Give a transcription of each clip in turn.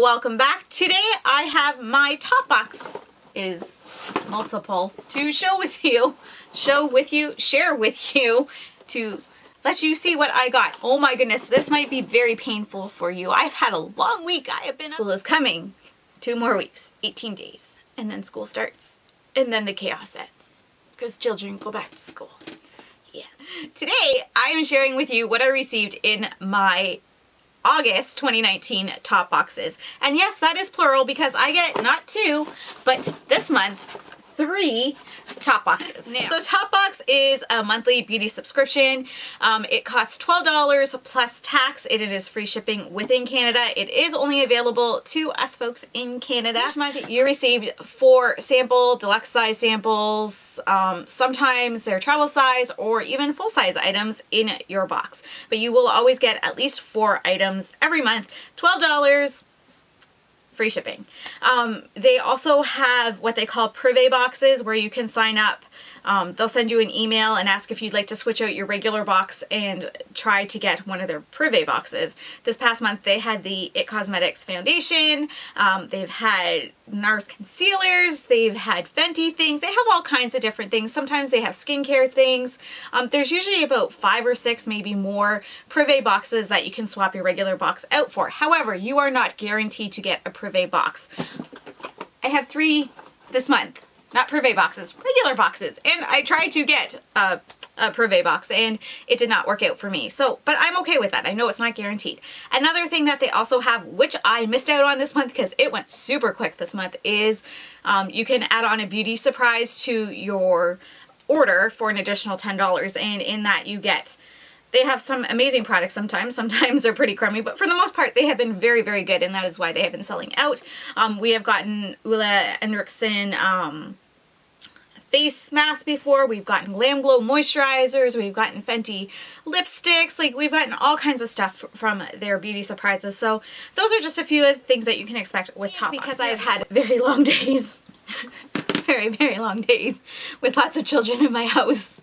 welcome back. Today I have my top box is multiple to share with you, to let you see what I got. Oh my goodness, this might be very painful for you. I've had a long week. School is coming. 2 more weeks, 18 days, and then school starts, and then the chaos ends because children go back to school. Yeah. Today I am sharing with you what I received in my August 2019 top boxes. And yes, that is plural because I get not 2, but this month 3 top boxes. Now, so Topbox is a monthly beauty subscription. It costs $12 plus tax. It is free shipping within Canada. It is only available to us folks in Canada. Each month you received 4 deluxe size samples. Sometimes they're travel size or even full size items in your box. But you will always get at least 4 items every month. $12. Free shipping. They also have what they call privé boxes where you can sign up. They'll send you an email and ask if you'd like to switch out your regular box and try to get one of their privé boxes. This past month they had the It Cosmetics foundation, they've had NARS concealers, they've had Fenty things, they have all kinds of different things. Sometimes they have skincare things. There's usually about 5 or 6, maybe more, privé boxes that you can swap your regular box out for. However, you are not guaranteed to get a privé box. I have 3 this month. Not privé boxes, regular boxes. And I tried to get a privé box and it did not work out for me. So, but I'm okay with that. I know it's not guaranteed. Another thing that they also have, which I missed out on this month because it went super quick this month, is you can add on a beauty surprise to your order for an additional $10. And in that you get, they have some amazing products sometimes. Sometimes they're pretty crummy, but for the most part, they have been very, very good, and that is why they have been selling out. We have gotten Ulla Henriksen face masks before. We've gotten Glam Glow moisturizers. We've gotten Fenty lipsticks. Like, we've gotten all kinds of stuff from their beauty surprises. So those are just a few of the things that you can expect with Topbox. Because I've had very long days, very, very long days with lots of children in my house.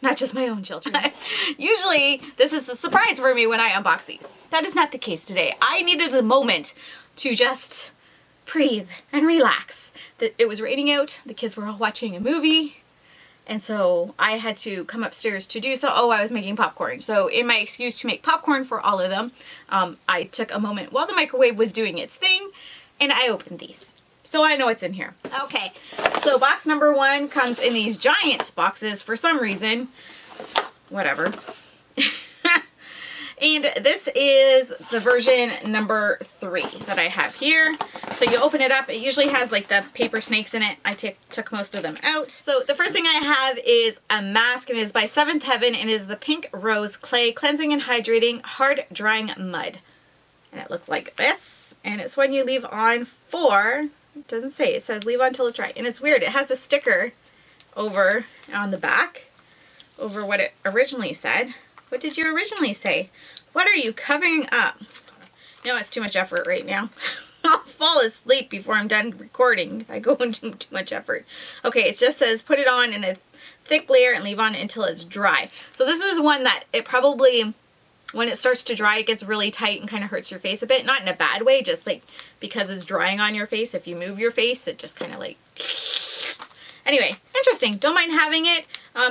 Not just my own children. Usually, this is a surprise for me when I unbox these. That is not the case today. I needed a moment to just breathe and relax. It was raining out, the kids were all watching a movie, and so I had to come upstairs to do so. Oh, I was making popcorn. So in my excuse to make popcorn for all of them, I took a moment while the microwave was doing its thing, and I opened these. So I know what's in here. Okay, so box number 1 comes in these giant boxes for some reason. Whatever. And this is the version number 3 that I have here. So you open it up, it usually has like the paper snakes in it. I took most of them out. So the first thing I have is a mask, and it is by 7th Heaven, and it is the Pink Rose Clay Cleansing and Hydrating Hard Drying Mud. And it looks like this, and it's one you leave on for, it doesn't say, it says leave on till it's dry. And it's weird, it has a sticker over on the back, over what it originally said. What did you originally say? What are you covering up? You know, it's too much effort right now. I'll fall asleep before I'm done recording if I go into too much effort. Okay, it just says put it on in a thick layer and leave on until it's dry. So this is one that it probably, when it starts to dry, it gets really tight and kind of hurts your face a bit. Not in a bad way, just like because it's drying on your face. If you move your face, it just kind of like... Anyway, interesting. Don't mind having it.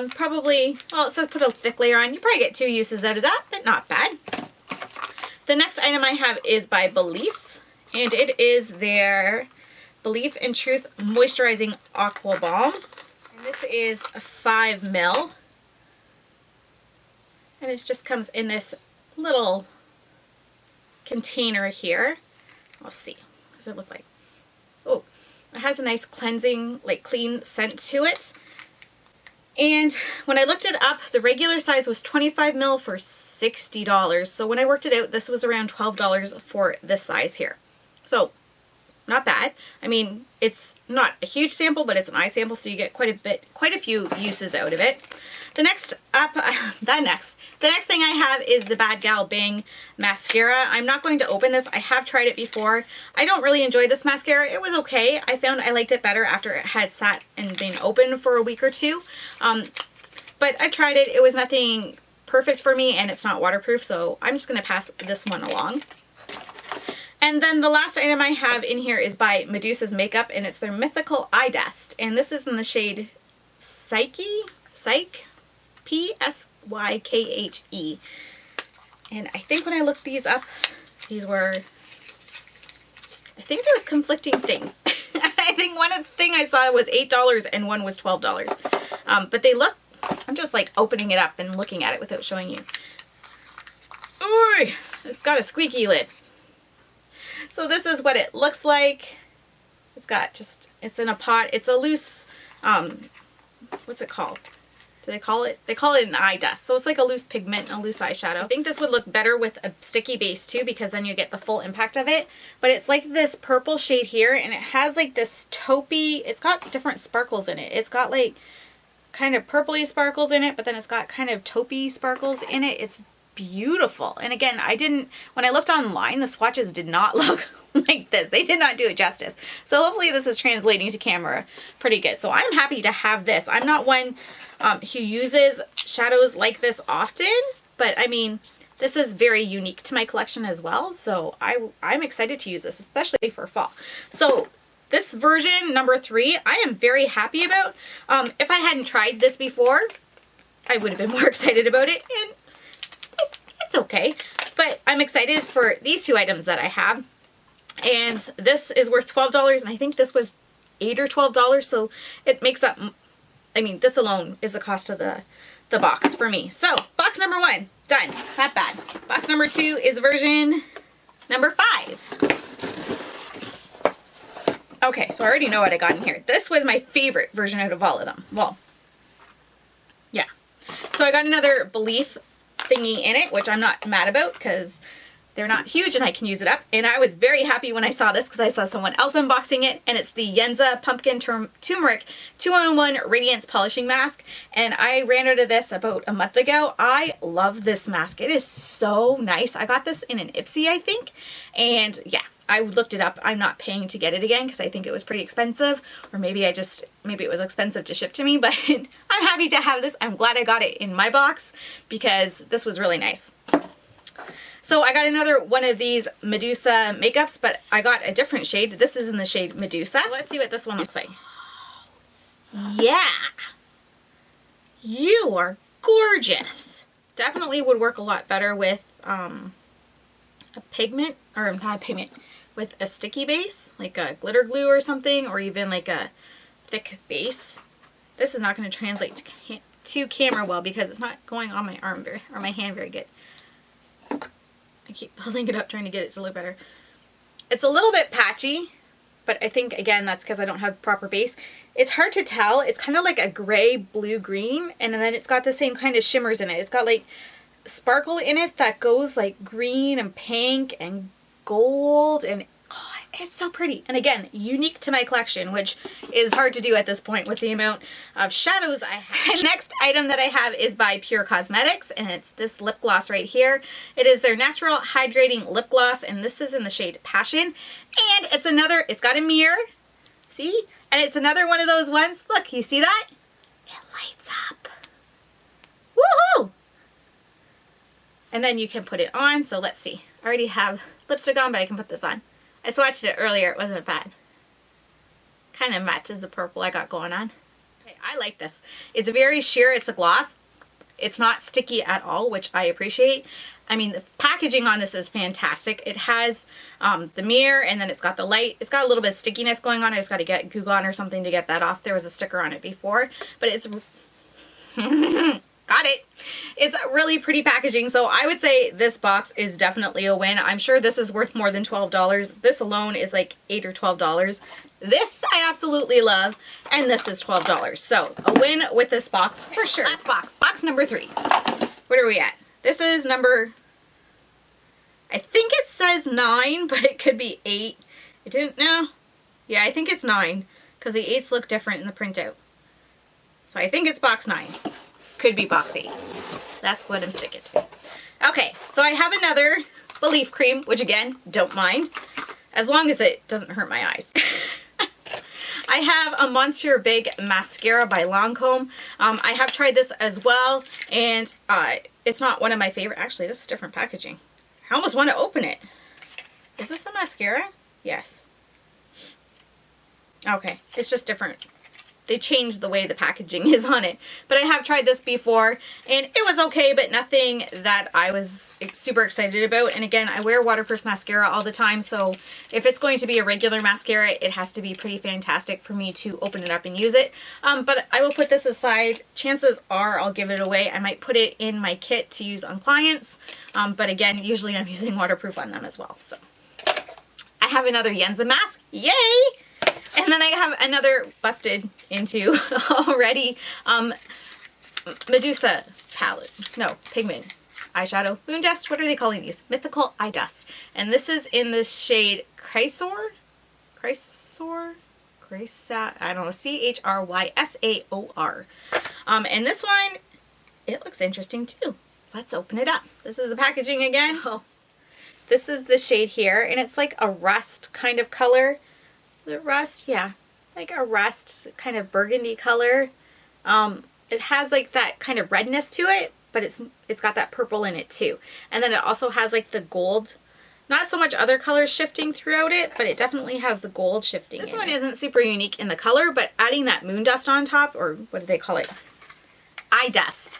Probably, well, it says put a thick layer on. You probably get 2 uses out of that, but not bad. The next item I have is by Belif, and it is their Belif and Truth Moisturizing Aqua Balm. And this is a 5 ml. And it just comes in this little container here. Let's see. What does it look like? Oh. It has a nice cleansing, like clean scent to it. And when I looked it up, the regular size was 25 ml for $60. So when I worked it out, this was around $12 for this size here. So not bad. I mean, it's not a huge sample, but it's an eye sample, so you get quite a few uses out of it. The next thing I have is the Bad Gal Bang mascara. I'm not going to open this. I have tried it before. I don't really enjoy this mascara. It was okay. I found I liked it better after it had sat and been open for a week or 2. But I tried it. It was nothing perfect for me, and it's not waterproof, so I'm just going to pass this one along. And then the last item I have in here is by Medusa's Makeup, and it's their Mythical Eyedust. And this is in the shade Psykhe, Psykhe. And I think when I looked these up, these were, I think there was conflicting things. I think one thing I saw was $8 and one was $12. But they look, I'm just like opening it up and looking at it without showing you. Ooh, it's got a squeaky lid. So this is what it looks like. It's got just, it's in a pot. It's a loose, what's it called? Do they call it? They call it an eye dust. So it's like a loose pigment, a loose eyeshadow. I think this would look better with a sticky base too, because then you get the full impact of it. But it's like this purple shade here, and it has like this taupey, it's got different sparkles in it. It's got like kind of purpley sparkles in it, but then it's got kind of taupey sparkles in it. It's beautiful. And again, when I looked online, the swatches did not look like this. They did not do it justice. So hopefully this is translating to camera pretty good. So I'm happy to have this. I'm not one who uses shadows like this often, but I mean, this is very unique to my collection as well. So I'm excited to use this, especially for fall. So this version, number 3, I am very happy about. If I hadn't tried this before, I would have been more excited about it, and it's okay. But I'm excited for these 2 items that I have. And this is worth $12, and I think this was $8 or $12, so it makes up, I mean, this alone is the cost of the box for me. So, box number 1, done. Not bad. Box number 2 is version number 5. Okay, so I already know what I got in here. This was my favorite version out of all of them. Well, yeah. So I got another Belif thingy in it, which I'm not mad about because they're not huge and I can use it up. And I was very happy when I saw this because I saw someone else unboxing it, and it's the Yenza Pumpkin Turmeric 2-in-1 Radiance Polishing Mask. And I ran out of this about a month ago. I love this mask. It is so nice. I got this in an Ipsy, I think. And yeah, I looked it up. I'm not paying to get it again because I think it was pretty expensive, or maybe it was expensive to ship to me, but I'm happy to have this. I'm glad I got it in my box because this was really nice. So I got another one of these Medusa makeups, but I got a different shade. This is in the shade Medusa. Let's see what this one looks like. Yeah. You are gorgeous. Definitely would work a lot better with a pigment, or not a pigment, with a sticky base, like a glitter glue or something, or even like a thick base. This is not going to translate to camera well because it's not going on my arm or my hand very good. I keep pulling it up trying to get it to look better. It's a little bit patchy, but I think, again, that's because I don't have proper base. It's hard to tell. It's kind of like a gray, blue, green, and then it's got the same kind of shimmers in it. It's got like sparkle in it that goes like green and pink and gold, and oh, it's so pretty. And again, unique to my collection, which is hard to do at this point with the amount of shadows I have. Next item that I have is by Pure Cosmetics, and it's this lip gloss right here. It is their Natural Hydrating Lip Gloss, and this is in the shade Passion. And it's got a mirror, see? And it's another one of those ones, look, you see that? It lights up. Woohoo! And then you can put it on, so let's see. I already have lipstick on, but I can put this on. I swatched it earlier, it wasn't bad. Kind of matches the purple I got going on. Okay, I like this. It's very sheer, it's a gloss. It's not sticky at all, which I appreciate. I mean, the packaging on this is fantastic. It has the mirror, and then it's got the light. It's got a little bit of stickiness going on. I just got to get Goo Gone or something to get that off. There was a sticker on it before, but it's... Got it. It's really pretty packaging, so I would say this box is definitely a win. I'm sure this is worth more than $12. This alone is like $8 or $12. This I absolutely love, and this is $12. So a win with this box for sure. Last box, box number 3. What are we at? This is number, I think it says 9, but it could be 8. It didn't know. Yeah, I think it's 9 because the 8s look different in the printout. So I think it's box 9. Could be box 8. That's what I'm sticking to. Okay, so I have another Belif cream, which again, don't mind, as long as it doesn't hurt my eyes. I have a Monsieur Big Mascara by Lancome. I have tried this as well, and it's not one of my favorite. Actually, this is different packaging. I almost want to open it. Is this a mascara? Yes. Okay, it's just different. They changed the way the packaging is on it. But I have tried this before and it was okay, but nothing that I was super excited about. And again, I wear waterproof mascara all the time, so if it's going to be a regular mascara, it has to be pretty fantastic for me to open it up and use it. But I will put this aside. Chances are I'll give it away. I might put it in my kit to use on clients. But again, usually I'm using waterproof on them as well. So I have another Yenza mask. Yay! And then I have another busted into already Medusa palette. No, pigment. Eyeshadow. Moon dust. What are they calling these? Mythical Eyedust. And this is in the shade Chrysaor? Chrysaor? I don't know. Chryssaor. And this one, it looks interesting too. Let's open it up. This is the packaging again. Oh. This is the shade here, and it's like a rust kind of color. The rust, yeah, like a rust kind of burgundy color. It has like that kind of redness to it, but it's got that purple in it too. And then it also has like the gold, not so much other colors shifting throughout it, but it definitely has the gold shifting. This one isn't super unique in the color, but adding that moon dust on top, or what do they call it? Eyedust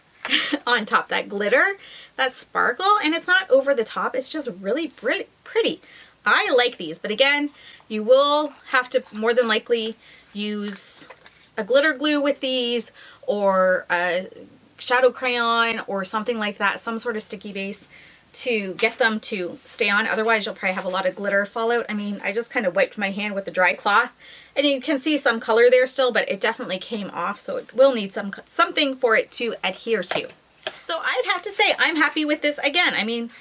on top, that glitter, that sparkle, and it's not over the top, it's just really pretty. I like these, but again, you will have to more than likely use a glitter glue with these, or a shadow crayon or something like that, some sort of sticky base to get them to stay on. Otherwise you'll probably have a lot of glitter fallout. I mean, I just kind of wiped my hand with a dry cloth and you can see some color there still, but it definitely came off, so it will need something for it to adhere to. So I'd have to say I'm happy with this again. I mean,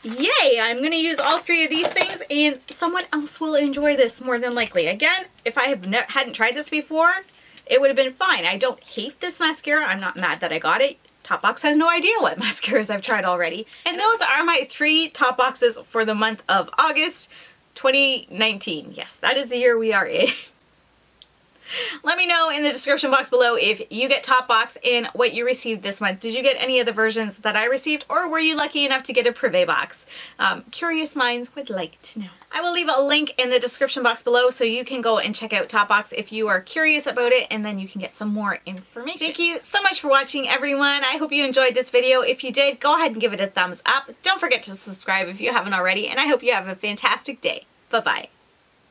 yay, I'm going to use all three of these things and someone else will enjoy this more than likely. Again, if I hadn't tried this before, it would have been fine. I don't hate this mascara. I'm not mad that I got it. Topbox has no idea what mascaras I've tried already. And those are my 3 top boxes for the month of August 2019. Yes, that is the year we are in. Let me know in the description box below if you get Topbox and what you received this month. Did you get any of the versions that I received, or were you lucky enough to get a privé box? Curious minds would like to know. I will leave a link in the description box below so you can go and check out Topbox if you are curious about it, and then you can get some more information. Thank you so much for watching, everyone. I hope you enjoyed this video. If you did, go ahead and give it a thumbs up. Don't forget to subscribe if you haven't already, and I hope you have a fantastic day. Bye-bye.